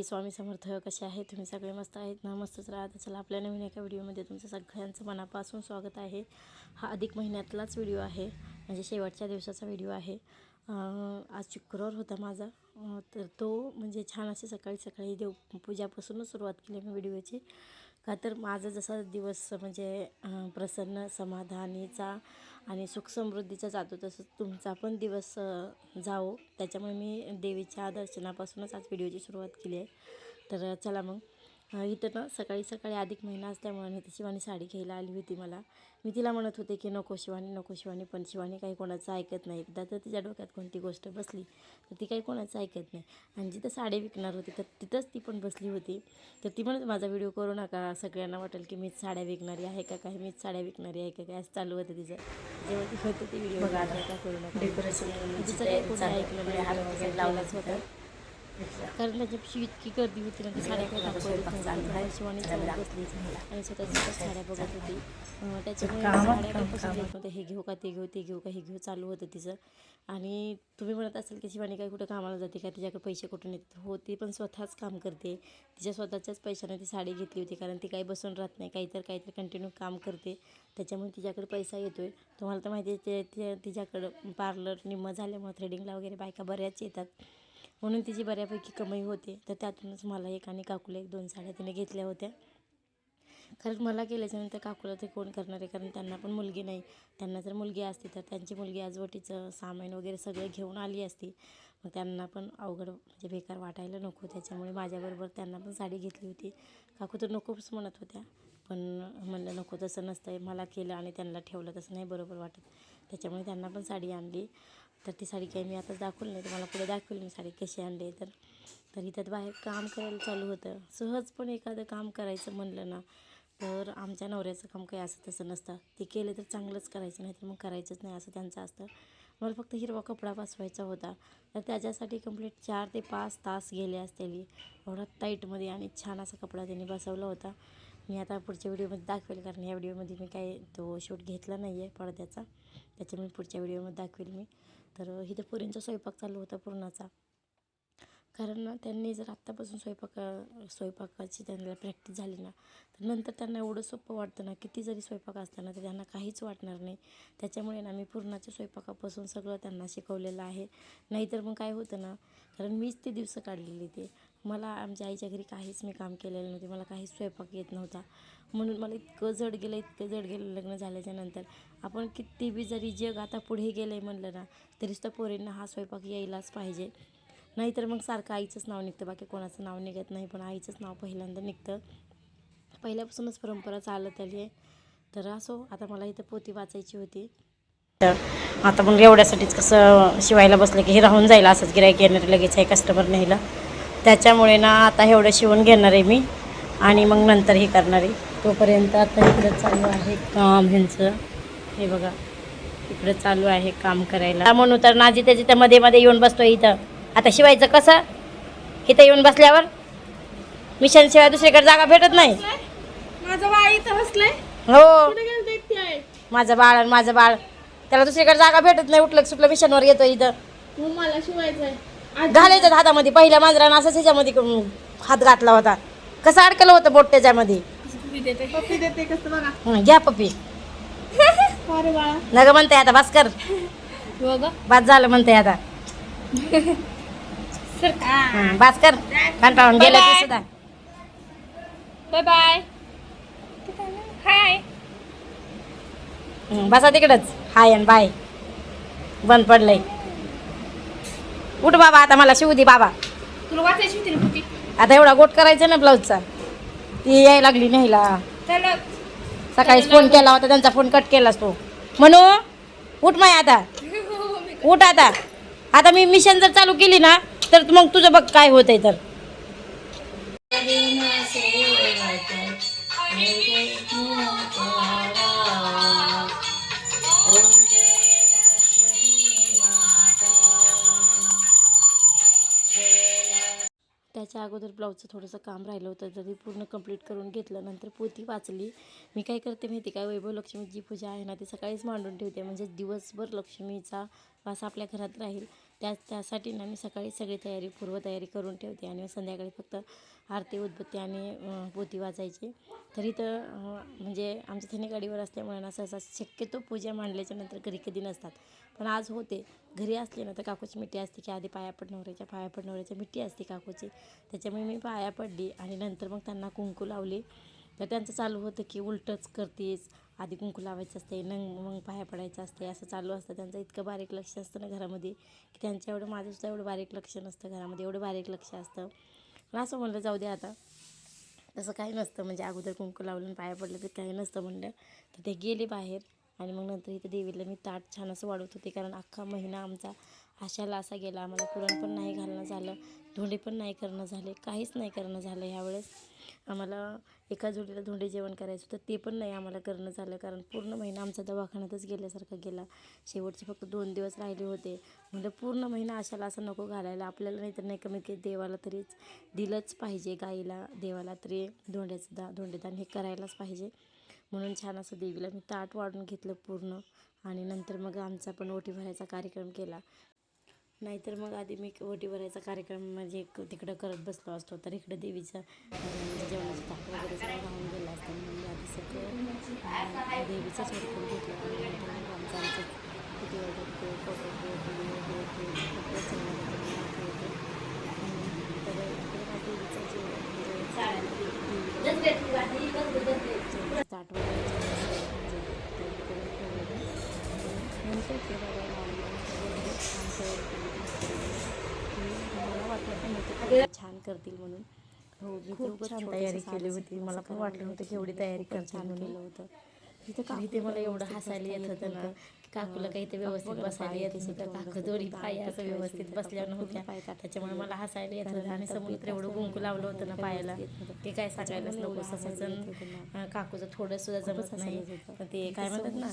स्वामी समर्थ. कसे आहेत तुम्ही सगळे? मस्त आहेत ना? मस्तच राहत. चला आपल्या नवीन एका व्हिडिओमध्ये तुमचं सगळ्यांचं मनापासून स्वागत आहे. हा अधिक महिन्यातलाच व्हिडिओ आहे, म्हणजे शेवटच्या दिवसाचा व्हिडिओ आहे. आज शुक्रवार होता माझा, तर तो म्हणजे छान असे सकाळी सकाळी देवपूजापासूनच सुरुवात केली मी व्हिडिओची. का तर माझा जसा दिवस म्हणजे प्रसन्न समाधानीचा आणि सुख समृद्धीचा जातो, तसंच तुमचा पण दिवस जावो, त्याच्यामुळे मी देवीच्या दर्शनापासूनच आज व्हिडिओची सुरुवात केली आहे. तर चला मग इथं ना सकाळी सकाळी अधिक महिना असल्यामुळे इथं शिवानी साडी घ्यायला आली होती. मी तिला म्हणत होते की नको शिवानी, नको शिवानी, पण शिवानी काही कोणाचं ऐकत नाही. एकदा तर तिच्या डोक्यात कोणती गोष्ट बसली तर ती काही कोणाचं ऐकत नाही. आणि जिथं साडी विकणार होती तर तिथंच ती पण बसली होती. तर ती म्हणत माझा व्हिडिओ करू नका, सगळ्यांना वाटेल की मीच साड्या विकणारी आहे का काय, मीच साड्या विकणारी आहे का काय, असं चालू होतं तिचं. जेव्हा ती होतं ती व्हिडिओ का करू नका, तिचं काही कोणी ऐकलं नाही, लावलाच होता. कारण त्याच्यापेक्षा इतकी गर्दी होती ना, ती साड्या काही दाखवत नाही. शिवानी चालत बसली आणि स्वतःच्या साड्या बघत होती. त्याच्यामुळे साड्या काही पसंत येत नव्हत्या. हे घेऊ का, ते घेऊ, ते घेऊ का, हे घेऊ, चालू होतं तिचं. आणि तुम्ही म्हणत असाल की शिवानी काही कुठं कामाला जाते का, तिच्याकडे पैसे कुठून येतात? हो, ती पण स्वतःच काम करते. तिच्या स्वतःच्याच पैशाने ती साडी घेतली होती, कारण ती काही बसून राहत नाही, काहीतरी कंटिन्यू काम करते. त्याच्यामुळे तिच्याकडे पैसा येतो आहे. तुम्हाला तर माहिती आहे ते तिच्याकडं पार्लर निम्मं झाल्यामुळे थ्रेडिंगला वगैरे बायका बऱ्याच येतात, म्हणून तिची बऱ्यापैकी कमाई होते. तर त्यातूनच मला एक आणि काकूला 1-2 साड्या तिने घेतल्या होत्या. खरंच मला केल्याच्यानंतर काकूला ते कोण करणार आहे, कारण त्यांना पण मुलगी नाही. त्यांना जर मुलगी असती तर त्यांची मुलगी आजवटीचं सामान वगैरे सगळं घेऊन आली असती. मग त्यांना पण अवघड म्हणजे बेकार वाटायला नको, त्याच्यामुळे माझ्याबरोबर त्यांना पण साडी घेतली होती. काकू तर नकोच म्हणत होत्या, पण म्हणलं नको, तसं नसतं, मला केलं आणि त्यांना ठेवलं तसं नाही बरोबर वाटत. त्याच्यामुळे त्यांना पण साडी आणली. तर ती साडी काही मी आताच दाखवली नाही, तुम्हाला पुढे दाखवली मी साडी कशी आणली. तर इथं बाहेर काम करायला चालू होतं. सहज पण एखादं काम करायचं म्हणलं ना, तर आमच्या नवऱ्याचं काम काही असं तसं नसतं. ते केलं तर चांगलंच करायचं, नाही तर मग करायचंच नाही, असं त्यांचं असतं. मला फक्त हिरवा कपडा बसवायचा होता, तर त्याच्यासाठी कंप्लीट 4 ते 5 तास गेले असतील. एवढा टाईटमध्ये आणि छान असा कपडा त्यांनी बसवला होता. मी आता पुढच्या व्हिडिओमध्ये दाखवेल, कारण या व्हिडिओमध्ये मी काही तो शूट घेतला नाही आहे पडद्याचा, त्याच्यामुळे पुढच्या व्हिडिओमध्ये दाखवेल मी. तर इथं पोरींचा स्वयंपाक चालू होता पुरणाचा. कारण ना त्यांनी जर आत्तापासून स्वयंपाकाची त्यांना प्रॅक्टिस झाली ना, तर नंतर त्यांना एवढं सोपं वाटतं ना, किती जरी स्वयंपाक असताना तर त्यांना काहीच वाटणार नाही. त्याच्यामुळे ना मी पुरणाच्या स्वयंपाकापासून सगळं त्यांना शिकवलेलं आहे. नाहीतर मग काय होतं ना, कारण मीच ते दिवस काढलेले ते. मला आमच्या आईच्या घरी काहीच मी काम केलेलं नव्हते, मला काहीच स्वयंपाक येत नव्हता. म्हणून मला इतकं जड गेलं लग्न झाल्याच्या नंतर. आपण किती बी जरी जग आता पुढे गेलं आहे म्हणलं ना, तरीच तर पोरींना हा स्वयंपाक यायलाच पाहिजे. नाहीतर मग सारखं आईचंच नाव निघतं, बाकी कोणाचं नाव निघत नाही, पण आईचंच नाव पहिल्यांदा निघतं. पहिल्यापासूनच परंपरा चालत आली आहे. तर असो, आता मला इथं पोथी वाचायची होती. आता मग एवढ्यासाठीच कसं शिवायला बसलं की हे राहून जाईल, असंच गिऱ्हाईक येणार लगेच आहे कस्टमर न्यायला. त्याच्यामुळे ना आता एवढं शिवून घेणार आहे मी आणि मग नंतर हे करणार आहे. तोपर्यंत आता इकडं चालू आहे काम ह्यांचं. हे बघा, इकडं चालू आहे काम करायला. म्हणून तर नाजी त्याच्या मध्ये मध्ये येऊन बसतो इथं. आता शिवायचं कसं? इथं येऊन बसल्यावर मिशन शिवाय दुसरीकडे जागा भेटत नाही. माझं बाळ इथं बसलंय. हो, कुठे गेलं एकटी आहे? माझं बाळ त्याला दुसरीकडे जागा भेटत नाही. उठलं सुटलं मिशनवर येतो इथं. मग मला शिवायचंय. घालायचं हातामध्ये. पहिल्या मांजरानं असंच ह्याच्यामध्ये हात घातला होता, कसं अडकलं होतं बोट त्याच्यामध्ये. पप्पी देते कसं बघा. घ्या पप्पी. अरे बाळा, नग म्हणते आता भास्कर, बघा बाद झालं म्हणते आता. भास्कर कंटाळून गेलं ते सुद्धा. Bye bye. हाय. बसा तिकडंच. हाय आणि बाय बंद पडलंय. उठ बाबा, आता मला शिवू दे बाबा. तुला वाचायची होती ना पुती? आता एवढा गोट करायचा ना ब्लाऊजचा. ती यायला लागली न्यायला. चला, सकाळीच फोन केला होता, त्यांचा फोन कट केलास तो. म्हणू उठ माय आता, उठ आता. आता मी मिशन जर चालू केली ना, तर मग तुझं बघ काय होतंय. तर त्याच्या अगोदर ब्लाऊजचं थोडंसं काम राहिलं होतं, तरी पूर्ण कंप्लीट करून घेतलं. नंतर पोथी वाचली. मी काय करते माहिती काय, वैभव लक्ष्मीची पूजा आहे ना, ती सकाळीच मांडून ठेवते, म्हणजे दिवसभर लक्ष्मीचा वास आपल्या घरात राहील त्यासाठी ना मी सकाळी सगळी पूर्वतयारी करून ठेवते आणि संध्याकाळी फक्त आरती उदबत्ती आणि पोथी वाचायची. तरी तर म्हणजे आमच्या तिने गाडीवर असल्यामुळे ना सहसा शक्यतो पूजा मांडल्याच्या नंतर घरी कधी नसतात. पण आज होते. घरी असले ना तर काकूची मिठी असते की आधी पाया पडणाऱ्याच्या मिठी असते काकूची. त्याच्यामुळे मी पाया पडली आणि नंतर मग त्यांना कुंकू लावली. तर त्यांचं चालू होतं की उलटंच करतेस, आधी कुंकू लावायचं असते मग पाया पडायचं असते, असं चालू असतं त्यांचं. इतकं बारीक लक्ष असतं ना घरामध्ये की त्यांच्या एवढं माझंसुद्धा एवढं बारीक लक्ष नसतं घरामध्ये, एवढं बारीक लक्ष असतं. पण असं म्हणलं जाऊ दे आता, तसं काही नसतं. म्हणजे अगोदर कुंकू लावलं पाया पडलं तर काही नसतं म्हणलं. तर ते गेले बाहेर आणि मग नंतर इथं देवीला मी ताट छान असं वाढवत होते, कारण अख्खा महिना आमचा अशाला असा गेला. आम्हाला पुरण पण नाही घालणं झालं, धोंडे पण नाही करणं झाले, काहीच नाही करणं झालं ह्यावेळेस. आम्हाला एका जोडीला धोंडे जेवण करायचं होतं, ते पण नाही आम्हाला करणं झालं, कारण पूर्ण महिना आमचा दवाखान्यातच गेल्यासारखा गेला. शेवटचे फक्त 2 दिवस राहिले होते. म्हणजे पूर्ण महिना अशाला असं नको घालायला आपल्याला, नाही तर नाही कमीत कमी देवाला तरीच दिलंच पाहिजे, गाईला देवाला तरी धोंडेदान हे करायलाच पाहिजे. म्हणून छान असं देवीला मी ताट वाढून घेतलं पूर्ण. आणि नंतर मग आमचा पण ओटी भरायचा कार्यक्रम केला. नाहीतर मग आधी मी ओटी भरायचा कार्यक्रम म्हणजे तिकडं करत बसलो असतो, तर इकडं देवीचं म्हणजे जेवणाचं ताट वगैरे सगळं राहून गेलं असतं. म्हणून मी आधी सगळं देवीचंच ओटी घेतलं आणि नंतर मग आमचं किती वेळ फोटो तर इकडे माझ्या देवीचं जेवण ताट वगैरे नंतर ते मला वाटलं पण नव्हतं छान करतील म्हणून. हो, मी खूप छान तयारी केली होती. मला पण वाटलं होतं की एवढी तयारी छान केलं होतं. इथे मला एवढं हसायला येत होतं ना, काकूला काही ते व्यवस्थित बसायला येत नव्हतं. काकू दोन्ही पाय असं व्यवस्थित बसल्या नव्हत्या, त्याच्यामुळे मला हसायला येत होतं. आणि समोर तर एवढं कुंकू लावलं होतं ना पायाला, ते काय सांगायलाच नको. समोरचं काकूचं थोडं सुद्धा जमत नाही, पण ते काय म्हणतात ना,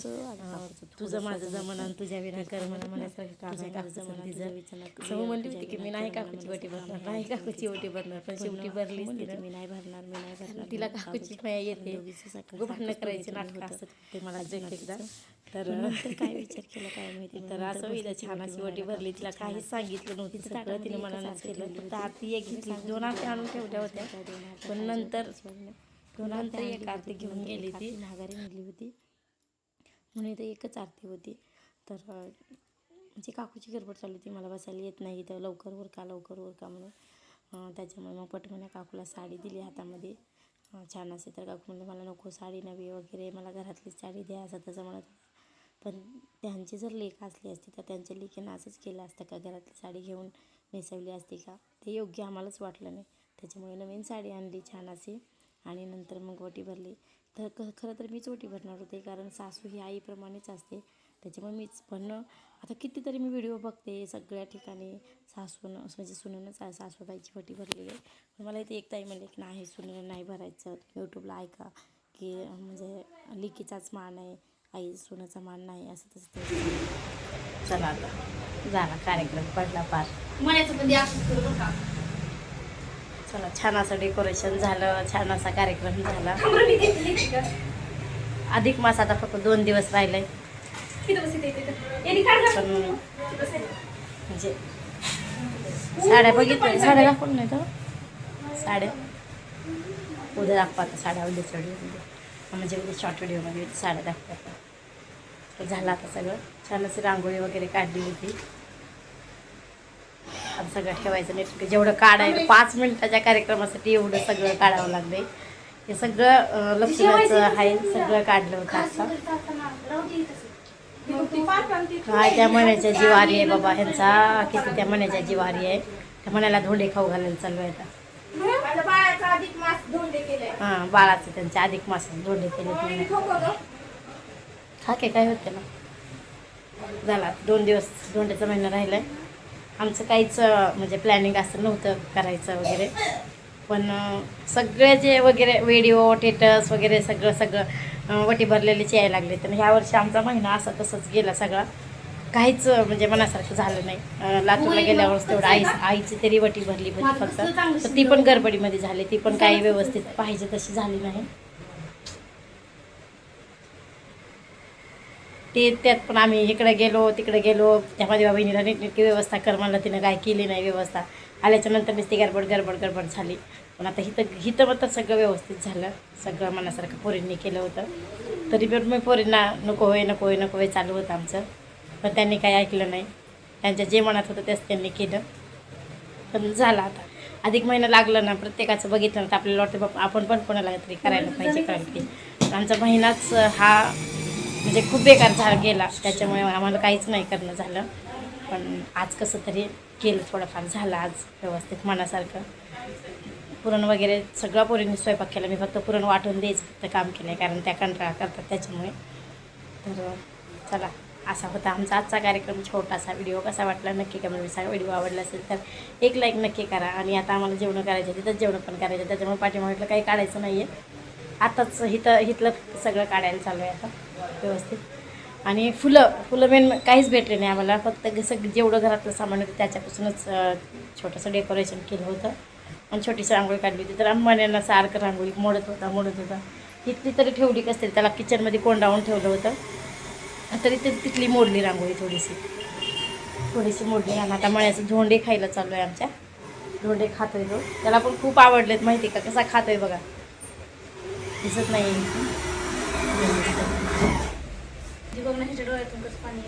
तुझं माझं जमन आणि तुझ्या विना कर म्हणा म्हणायसारखं काकूचं तिचं. समोर म्हणली होती की मी नाही काकूची ओटी भरणार, पण शेवटी भरलीच तिला. मी नाही भरणार तिला काकूची माया येते, भांडणं करायची नाटकं असतात ते मला एकदा. तर काय विचार केला काय माहिती. तर असं होईल, छान अशी ओटी भरली, तिला काहीच सांगितलं नव्हतं, सगळं तिने मनानंच केलं. फक्त आरती एक घेतली, 2 आरती आणून ठेवल्या होत्या, पण नंतर एक आरती घेऊन गेली, ती माघारी नेली होती म्हणून इथं एकच आरती होती. तर म्हणजे काकूची गडबड चालू होती, मला बसायला येत नाही तर लवकर उरका म्हणून. त्याच्यामुळे मग पटकन काकूला साडी दिली हातामध्ये छान असे. तर काकू म्हणलं मला नको साडी नवी वगैरे, मला घरातलीच साडी द्या असं तसं म्हणत. पण त्यांची जर लेक असली असती तर त्यांच्या लेकीनं असंच केलं असतं का, घरातली साडी घेऊन नेसवली असती का? ते योग्य आम्हालाच वाटलं नाही. त्याच्यामुळे नवीन साडी आणली छान अशी आणि नंतर मग ओटी भरली. तर खरं तर मीच ओटी भरणार होते, कारण सासू ही आईप्रमाणेच असते, त्याच्यामुळे मीच. पण आता कितीतरी मी व्हिडिओ बघते सगळ्या ठिकाणी म्हणजे सुनेनंच सासूबाईची ओटी भरलेली आहे. पण मला इथे एक ताई म्हणले की नाही, सुनेनं नाही भरायचं, यूट्यूबला ऐका की म्हणजे लेकीचाच मान आहे, आई सुनेचा मान नाही, असं तसं. चला आता झाला कार्यक्रम, पडला पार म्हणायचं पण करू नका. चला, छान असं डेकोरेशन झालं, छान असा कार्यक्रम झाला. अधिक मास आता फक्त 2 दिवस राहिले. पण म्हणजे साड्या बघितल्या, साड्या दाखवून नाही तर साड्या उद्या दाखवतात, साड्या उद्याच्या व्हिडिओमध्ये, म्हणजे उद्या शॉर्ट व्हिडिओमध्ये साड्या दाखवतात. झालं आता सगळं छान अशी रांगोळी वगैरे काढली होती. आता सगळं ठेवायचं नाही, जेवढं काढायला 5 मिनिटाच्या कार्यक्रमासाठी एवढं सगळं काढावं लागलंय. हे सगळं लक्ष्मीचं आहे, सगळं काढलं होतं आता. काय त्या मण्याच्या जिवारी आहे बाबा ह्यांचा, किती त्या मण्याच्या जिवारी आहे. त्या मण्याला धोंडे खाऊ घालायला चालू आहे आता. हां, बाळाचं त्यांच्या अधिक मासात धोंडे केले. खाके काय होत त्याला. झाला 2 दिवस धोंड्याचा महिना राहिला आहे. आमचं काहीच म्हणजे प्लॅनिंग असं नव्हतं करायचं वगैरे, पण सगळे जे वगैरे व्हिडिओ स्टेटस वगैरे सगळं वटी भरलेलेच यायला लागले. तर ह्या वर्षी आमचा महिना असा तसंच गेला सगळा, काहीच म्हणजे मनासारखं झालं नाही. लातूरला गेल्यावरच तेवढं आईची तरी वटी भरली होती फक्त, तर ती पण गडबडीमध्ये झाली, ती पण काही व्यवस्थित पाहिजे तशी झाली नाही. त्यात पण आम्ही इकडे गेलो तिकडे गेलो. त्यामध्ये बहिणीला नीटनेटकी व्यवस्था कर म्हणलं, तिनं काय केली नाही व्यवस्था. आल्याच्या नंतर नुसती गडबड झाली. पण आता हिथं मात्र सगळं व्यवस्थित झालं. सगळं मनासारखं पोरींनी केलं होतं. तरी पण मी पोरींना नको होय चालू होतं आमचं. पण त्यांनी काही ऐकलं नाही. त्यांच्या जे मनात होतं तेच त्यांनी केलं. पण झालं आता. अधिक महिना लागलं ना, प्रत्येकाचं बघितलं ना तर आपल्याला वाटतं बाबा आपण पण कोणाला तरी करायला पाहिजे. कारण की आमचा महिनाच हा म्हणजे खूप बेकार गेला. त्याच्यामुळे आम्हाला काहीच नाही करणं झालं. पण आज कसं तरी केलं, थोडंफार झालं आज व्यवस्थित मनासारखं. पुरण वगैरे सगळं पोरींनी स्वयंपाक केला. मी फक्त पुरण वाटून द्यायचं फक्त काम केलं आहे, कारण त्या कंटाळा करतात त्याच्यामुळे. तर चला, असा होता आमचा आजचा कार्यक्रम. छोटासा व्हिडिओ कसा वाटला नक्की कमेंट सांगा. व्हिडिओ आवडला असेल तर एक लाईक नक्की करा. आणि आता आम्हाला जेवण करायचं तिथंच जेवण पण करायचं, त्याच्यामुळे पाठीमागलं काही काढायचं नाही आहे. आताच इथलं सगळं काढायला चालू आहे आता व्यवस्थित. आणि फुलं मेन काहीच भेटले नाही आम्हाला. फक्त कसं जेवढं घरातलं सामान होतं त्याच्यापासूनच छोटंसं डेकोरेशन केलं होतं आणि छोटीशी रांगोळी काढली होती. तर अंबान्यांना सारखं रांगोळी मोडत होता. इथली तरी ठेवली कसं त्याला किचनमध्ये कोंडावून ठेवलं होतं, तरी ते तिथली मोडली रांगोळी थोडीशी मोडली. आणि आता मळ्याचं धोंडे खायला चालू आहे आमच्या. धोंडे खातोय तो, त्याला पण खूप आवडलेत माहिती का. कसा खातोय बघा, दिसत नाही. डोळ्यातून कसं पाणी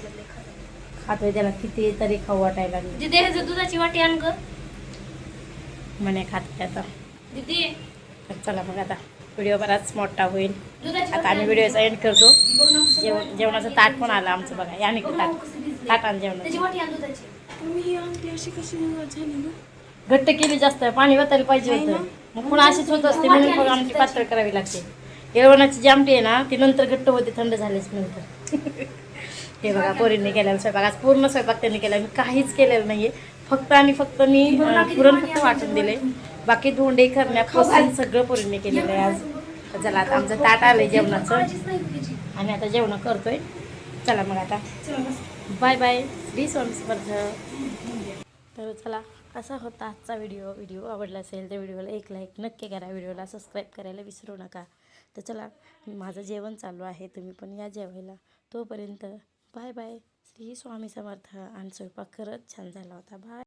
खातोय, त्याला किती तरी खाऊ वाटायला लागली. दीदी ह्याचं दुधाची वाटी आण ग. म्हणे खाते आता. दीदी तर चला मग आता व्हिडिओ बराच मोठा होईल. दुधाची आता आम्ही व्हिडिओचा एंड करतो. जेवणाचं ताट पण आलं आमचं बघा. या नाही ताट आण त्याची जेवणाचं. वाटी आण दुधाची. ही आमटी अशी कशी झाली ना? घट्ट केली जास्त, पाणी वाचायला पाहिजे होतं. मग पुन्हा अशीच होत असते, म्हणून मग आमची पातळ करावी लागते. येळवणाची जी आमटी आहे ना ती नंतर घट्ट होते थंड झालीच नंतर. हे बघा पोरींनी केलेला स्वयंपाक. आज पूर्ण स्वयंपाक त्यांनी केला, मी काहीच केलेलं नाही आहे. फक्त मी पुरण फक्त वाटून दिले. बाकी धोंडे करण्यापासून सगळं पोरींनी केलेलं आहे आज. तर चला आता आमचं ताट आलं जेवणाचं आणि आता जेवण करतोय. चला मग आता बाय बाय. श्री स्वामी समर्थ. तर चला, असा होता आजचा व्हिडिओ आवडला असेल तर व्हिडिओला एक लाईक नक्की करा. व्हिडिओला सबस्क्राईब करायला विसरू नका. तर चला, माझं जेवण चालू आहे, तुम्ही पण या जेवायला. तोपर्यंत बाय बाय. श्री स्वामी समर्थ. आणि स्वयंपाक खरंच छान झाला होता. बाय.